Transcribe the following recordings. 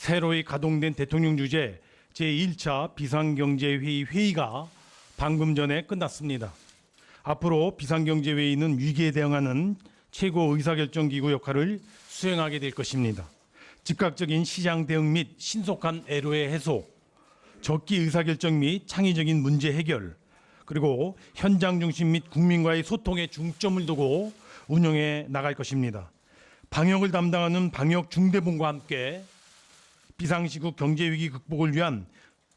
새로이 가동된 대통령 주재 제1차 비상경제회의 회의가 방금 전에 끝났습니다. 앞으로 비상경제회의는 위기에 대응하는 최고 의사결정기구 역할을 수행하게 될 것입니다. 즉각적인 시장 대응 및 신속한 애로의 해소, 적기 의사결정 및 창의적인 문제 해결, 그리고 현장 중심 및 국민과의 소통에 중점을 두고 운영해 나갈 것입니다. 방역을 담당하는 방역중대본과 함께 비상시국 경제위기 극복을 위한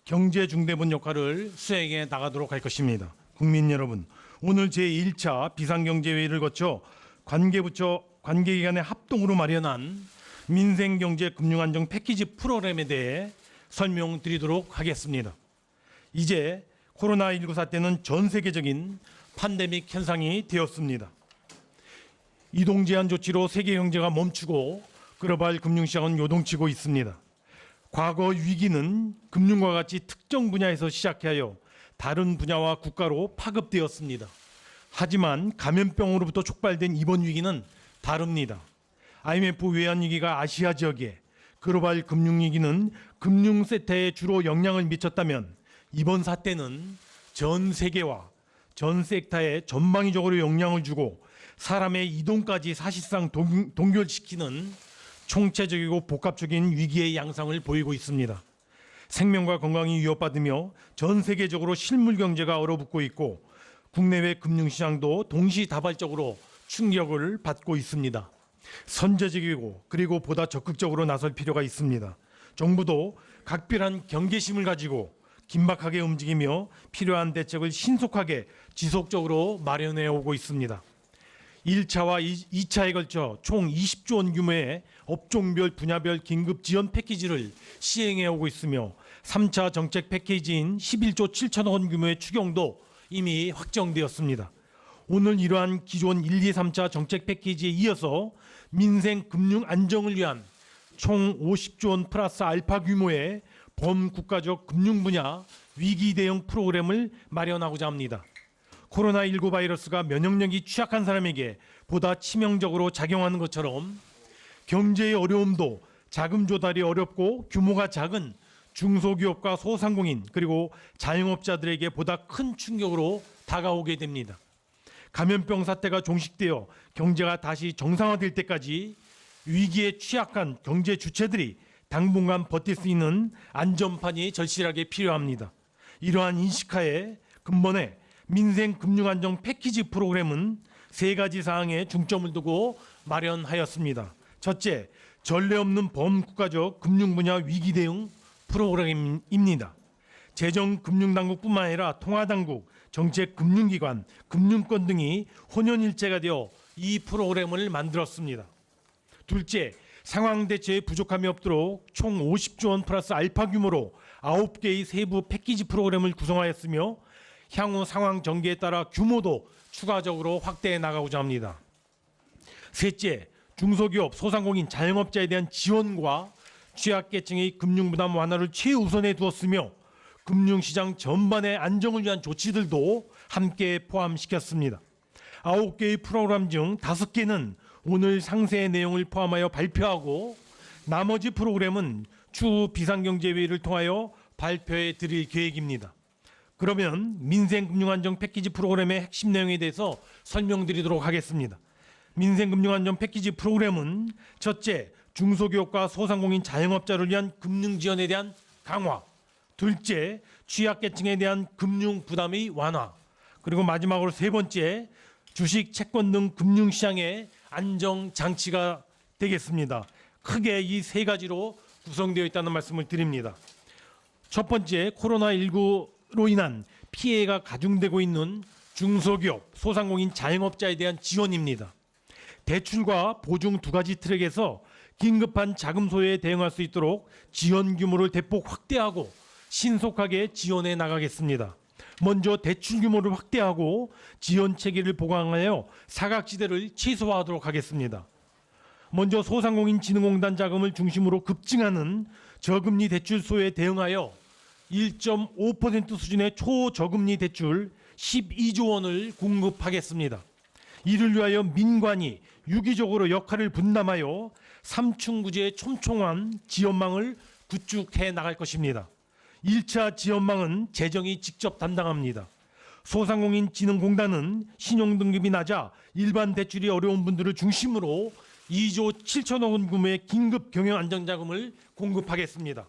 경제중대본 역할을 수행해 나가도록 할 것입니다. 국민 여러분, 오늘 제1차 비상경제회의를 거쳐 관계부처, 관계기관의 합동으로 마련한 민생경제금융안정 패키지 프로그램에 대해 설명드리도록 하겠습니다. 이제 코로나19 사태는 전 세계적인 팬데믹 현상이 되었습니다. 이동 제한 조치로 세계 경제가 멈추고 글로벌 금융시장은 요동치고 있습니다. 과거 위기는 금융과 같이 특정 분야에서 시작하여 다른 분야와 국가로 파급되었습니다. 하지만 감염병으로부터 촉발된 이번 위기는 다릅니다. IMF 외환위기가 아시아 지역에, 글로벌 금융위기는 금융 섹터에 주로 영향을 미쳤다면 이번 사태는 전 세계와 전 섹터에 전방위적으로 영향을 주고 사람의 이동까지 사실상 동결시키는 총체적이고 복합적인 위기의 양상을 보이고 있습니다. 생명과 건강이 위협받으며 전 세계적으로 실물 경제가 얼어붙고 있고 국내외 금융시장도 동시다발적으로 충격을 받고 있습니다. 선제적이고 그리고 보다 적극적으로 나설 필요가 있습니다. 정부도 각별한 경계심을 가지고 긴박하게 움직이며 필요한 대책을 신속하게 지속적으로 마련해 오고 있습니다. 1차와 2차에 걸쳐 총 20조 원 규모의 업종별 분야별 긴급 지원 패키지를 시행해 오고 있으며 3차 정책 패키지인 11조 7천억 원 규모의 추경도 이미 확정되었습니다. 오늘 이러한 기존 1, 2, 3차 정책 패키지에 이어서 민생 금융 안정을 위한 총 50조 원 플러스 알파 규모의 범국가적 금융 분야 위기 대응 프로그램을 마련하고자 합니다. 코로나19 바이러스가 면역력이 취약한 사람에게 보다 치명적으로 작용하는 것처럼 경제의 어려움도 자금 조달이 어렵고 규모가 작은 중소기업과 소상공인 그리고 자영업자들에게 보다 큰 충격으로 다가오게 됩니다. 감염병 사태가 종식되어 경제가 다시 정상화될 때까지 위기에 취약한 경제 주체들이 당분간 버틸 수 있는 안전판이 절실하게 필요합니다. 이러한 인식하에 근본에 민생금융안정 패키지 프로그램은 세 가지 사항에 중점을 두고 마련하였습니다. 첫째, 전례 없는 범국가적 금융 분야 위기 대응 프로그램입니다. 재정금융당국뿐만 아니라 통화당국, 정책금융기관, 금융권 등이 혼연일체가 되어 이 프로그램을 만들었습니다. 둘째, 상황 대처에 부족함이 없도록 총 50조 원 플러스 알파 규모로 9개의 세부 패키지 프로그램을 구성하였으며 향후 상황 전개에 따라 규모도 추가적으로 확대해 나가고자 합니다. 셋째, 중소기업, 소상공인, 자영업자에 대한 지원과 취약계층의 금융부담 완화를 최우선에 두었으며 금융시장 전반의 안정을 위한 조치들도 함께 포함시켰습니다. 9개의 프로그램 중 5개는 오늘 상세의 내용을 포함하여 발표하고 나머지 프로그램은 추후 비상경제회의를 통하여 발표해 드릴 계획입니다. 그러면 민생금융안정 패키지 프로그램의 핵심 내용에 대해서 설명드리도록 하겠습니다. 민생금융안정 패키지 프로그램은 첫째, 중소기업과 소상공인 자영업자를 위한 금융지원에 대한 강화, 둘째, 취약계층에 대한 금융 부담의 완화, 그리고 마지막으로 세 번째, 주식, 채권 등 금융시장의 안정장치가 되겠습니다. 크게 이 세 가지로 구성되어 있다는 말씀을 드립니다. 첫 번째, 코로나19로 인한 피해가 가중되고 있는 중소기업, 소상공인, 자영업자에 대한 지원입니다. 대출과 보증 두 가지 트랙에서 긴급한 자금 소요에 대응할 수 있도록 지원 규모를 대폭 확대하고 신속하게 지원해 나가겠습니다. 먼저 대출 규모를 확대하고 지원 체계를 보강하여 사각지대를 최소화하도록 하겠습니다. 먼저 소상공인진흥공단 자금을 중심으로 급증하는 저금리 대출 소요에 대응하여 1.5% 수준의 초저금리 대출 12조 원을 공급하겠습니다. 이를 위하여 민관이 유기적으로 역할을 분담하여 삼층구제의 촘촘한 지원망을 구축해 나갈 것입니다. 1차 지원망은 재정이 직접 담당합니다. 소상공인진흥공단은 신용등급이 낮아 일반 대출이 어려운 분들을 중심으로 2조 7천억 원 규모의 긴급 경영 안정자금을 공급하겠습니다.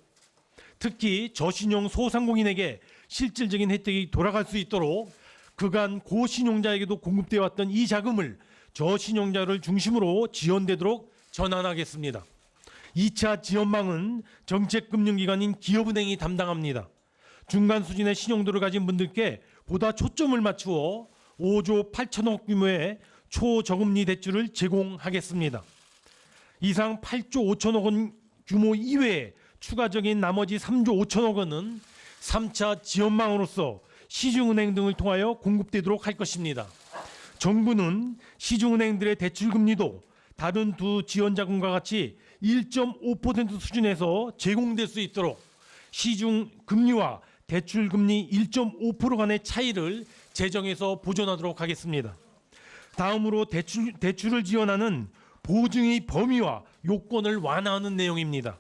특히 저신용 소상공인에게 실질적인 혜택이 돌아갈 수 있도록 그간 고신용자에게도 공급되어 왔던 이 자금을 저신용자를 중심으로 지원되도록 전환하겠습니다. 2차 지원망은 정책금융기관인 기업은행이 담당합니다. 중간 수준의 신용도를 가진 분들께 보다 초점을 맞추어 5조 8천억 규모의 초저금리 대출을 제공하겠습니다. 이상 8조 5천억 원 규모 이외에 추가적인 나머지 3조 5천억 원은 3차 지원망으로서 시중은행 등을 통하여 공급되도록 할 것입니다. 정부는 시중은행들의 대출금리도 다른 두 지원자금과 같이 1.5% 수준에서 제공될 수 있도록 시중금리와 대출금리 1.5% 간의 차이를 재정에서 보존하도록 하겠습니다. 다음으로 대출을 지원하는 보증의 범위와 요건을 완화하는 내용입니다.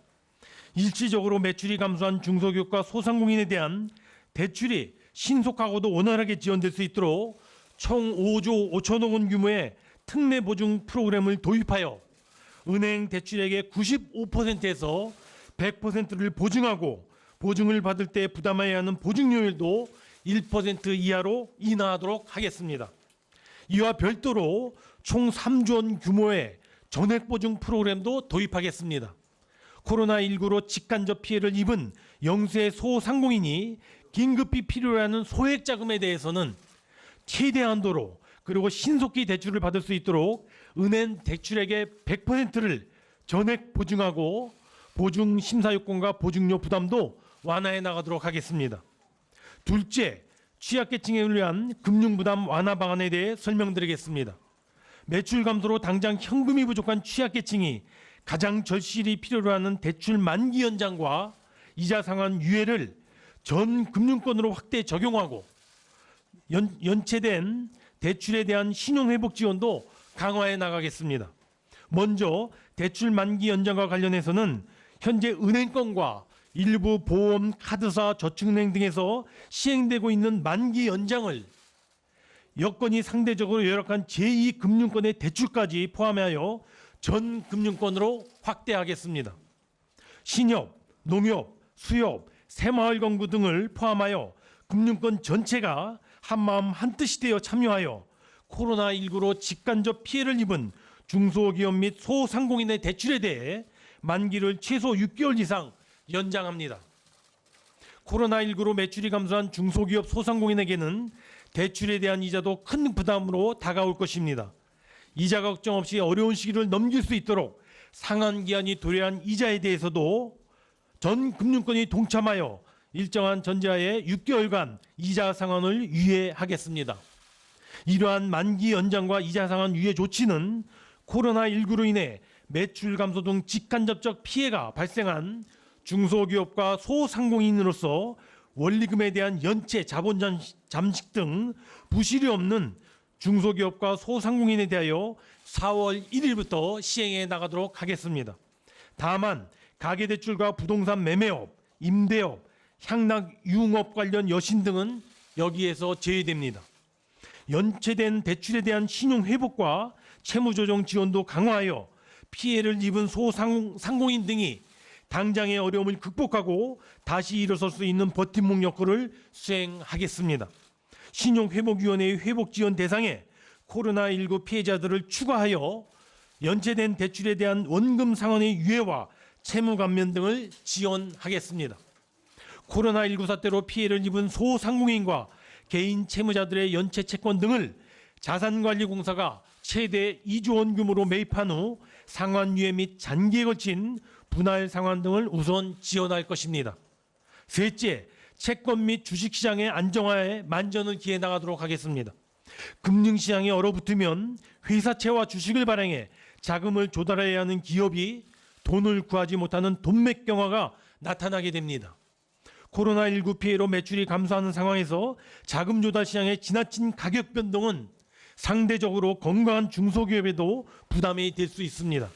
일시적으로 매출이 감소한 중소기업과 소상공인에 대한 대출이 신속하고도 원활하게 지원될 수 있도록 총 5조 5천억 원 규모의 특례 보증 프로그램을 도입하여 은행 대출액의 95%에서 100%를 보증하고 보증을 받을 때 부담해야 하는 보증료율도 1% 이하로 인하하도록 하겠습니다. 이와 별도로 총 3조 원 규모의 전액보증 프로그램도 도입하겠습니다. 코로나19로 직간접 피해를 입은 영세 소상공인이 긴급히 필요로 하는 소액자금에 대해서는 최대한도로 그리고 신속히 대출을 받을 수 있도록 은행 대출액의 100%를 전액 보증하고 보증 심사 요건과 보증료 부담도 완화해 나가도록 하겠습니다. 둘째, 취약계층을 위한 금융부담 완화 방안에 대해 설명드리겠습니다. 매출 감소로 당장 현금이 부족한 취약계층이 가장 절실히 필요로 하는 대출 만기 연장과 이자 상환 유예를 전 금융권으로 확대 적용하고 연체된 대출에 대한 신용회복 지원도 강화해 나가겠습니다. 먼저 대출 만기 연장과 관련해서는 현재 은행권과 일부 보험, 카드사, 저축은행 등에서 시행되고 있는 만기 연장을 여건이 상대적으로 열악한 제2금융권의 대출까지 포함하여 전 금융권으로 확대하겠습니다. 신협, 농협, 수협, 새마을건구 등을 포함하여 금융권 전체가 한마음 한뜻이 되어 참여하여 코로나19로 직간접 피해를 입은 중소기업 및 소상공인의 대출에 대해 만기를 최소 6개월 이상 연장합니다. 코로나19로 매출이 감소한 중소기업 소상공인에게는 대출에 대한 이자도 큰 부담으로 다가올 것입니다. 이자 걱정 없이 어려운 시기를 넘길 수 있도록 상환기한이 도래한 이자에 대해서도 전 금융권이 동참하여 일정한 전제하에 6개월간 이자 상환을 유예하겠습니다. 이러한 만기 연장과 이자 상환 유예 조치는 코로나19로 인해 매출 감소 등 직간접적 피해가 발생한 중소기업과 소상공인으로서 원리금에 대한 연체, 자본 잠식 등 부실이 없는 중소기업과 소상공인에 대하여 4월 1일부터 시행해 나가도록 하겠습니다. 다만 가계대출과 부동산 매매업, 임대업, 향락 유흥업 관련 여신 등은 여기에서 제외됩니다. 연체된 대출에 대한 신용 회복과 채무조정 지원도 강화하여 피해를 입은 소상공인 등이 당장의 어려움을 극복하고 다시 일어설 수 있는 버팀목 역할을 수행하겠습니다. 신용회복위원회의 회복지원 대상에 코로나19 피해자들을 추가하여 연체된 대출에 대한 원금 상환의 유예와 채무 감면 등을 지원하겠습니다. 코로나19 사태로 피해를 입은 소상공인과 개인 채무자들의 연체 채권 등을 자산관리공사가 최대 2조 원 규모로 매입한 후 상환 유예 및 잔기에 걸친 분할 상환 등을 우선 지원할 것입니다. 셋째, 채권 및 주식시장의 안정화에 만전을 기해 나가도록 하겠습니다. 금융시장이 얼어붙으면 회사채와 주식을 발행해 자금을 조달해야 하는 기업이 돈을 구하지 못하는 돈맥 경화가 나타나게 됩니다. 코로나19 피해로 매출이 감소하는 상황에서 자금 조달 시장의 지나친 가격 변동은 상대적으로 건강한 중소기업에도 부담이 될 수 있습니다.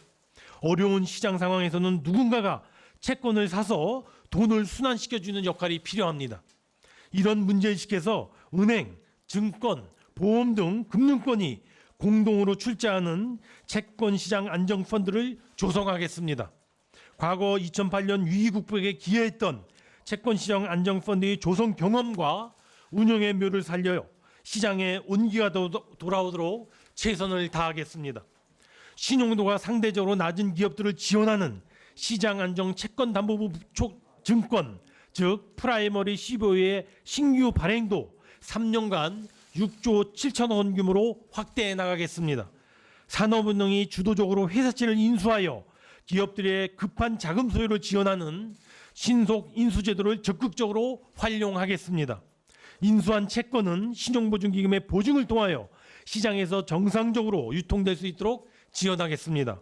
어려운 시장 상황에서는 누군가가 채권을 사서 돈을 순환시켜주는 역할이 필요합니다. 이런 문제의식에서 은행, 증권, 보험 등 금융권이 공동으로 출자하는 채권시장 안정펀드를 조성하겠습니다. 과거 2008년 위기 극복에 기여했던 채권시장 안정펀드의 조성 경험과 운영의 묘를 살려 시장에 온기가 돌아오도록 최선을 다하겠습니다. 신용도가 상대적으로 낮은 기업들을 지원하는 시장 안정 채권 담보부 증권, 즉 프라이머리 CBO의 신규 발행도 3년간 6조 7천억 원 규모로 확대해 나가겠습니다. 산업은행이 주도적으로 회사채를 인수하여 기업들의 급한 자금 소요를 지원하는 신속 인수제도를 적극적으로 활용하겠습니다. 인수한 채권은 신용보증기금의 보증을 통하여 시장에서 정상적으로 유통될 수 있도록 지원하겠습니다.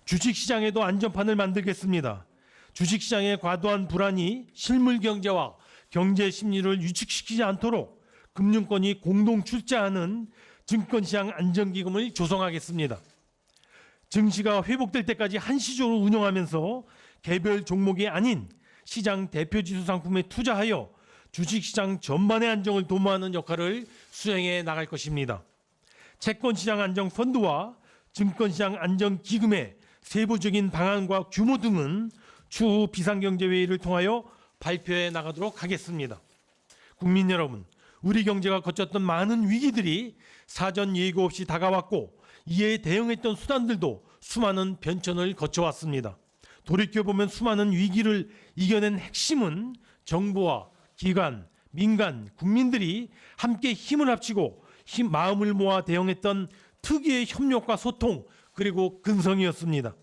주식시장에도 안전판을 만들겠습니다. 주식시장의 과도한 불안이 실물 경제와 경제 심리를 위축시키지 않도록 금융권이 공동 출자하는 증권시장 안정기금을 조성하겠습니다. 증시가 회복될 때까지 한시적으로 운영하면서 개별 종목이 아닌 시장 대표지수 상품에 투자하여 주식시장 전반의 안정을 도모하는 역할을 수행해 나갈 것입니다. 채권시장 안정펀드와 증권시장 안정기금의 세부적인 방안과 규모 등은 추후 비상경제회의를 통하여 발표해 나가도록 하겠습니다. 국민 여러분, 우리 경제가 거쳤던 많은 위기들이 사전 예고 없이 다가왔고 이에 대응했던 수단들도 수많은 변천을 거쳐왔습니다. 돌이켜보면 수많은 위기를 이겨낸 핵심은 정부와 기관, 민간, 국민들이 함께 힘을 합치고 마음을 모아 대응했던 특유의 협력과 소통 그리고 근성이었습니다.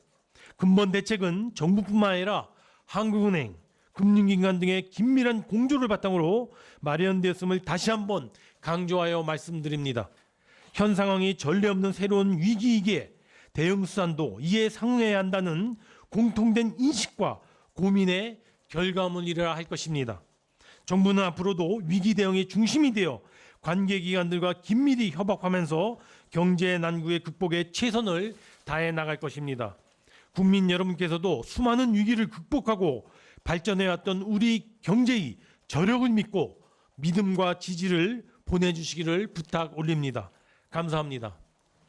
근본 대책은 정부뿐만 아니라 한국은행, 금융기관 등의 긴밀한 공조를 바탕으로 마련되었음을 다시 한번 강조하여 말씀드립니다. 현 상황이 전례 없는 새로운 위기이기에 대응 수단도 이에 상응해야 한다는 공통된 인식과 고민의 결과물이라 할 것입니다. 정부는 앞으로도 위기 대응의 중심이 되어 관계기관들과 긴밀히 협업하면서 경제 난국의 극복에 최선을 다해 나갈 것입니다. 국민 여러분께서도 수많은 위기를 극복하고 발전해왔던 우리 경제의 저력을 믿고 믿음과 지지를 보내주시기를 부탁 올립니다. 감사합니다.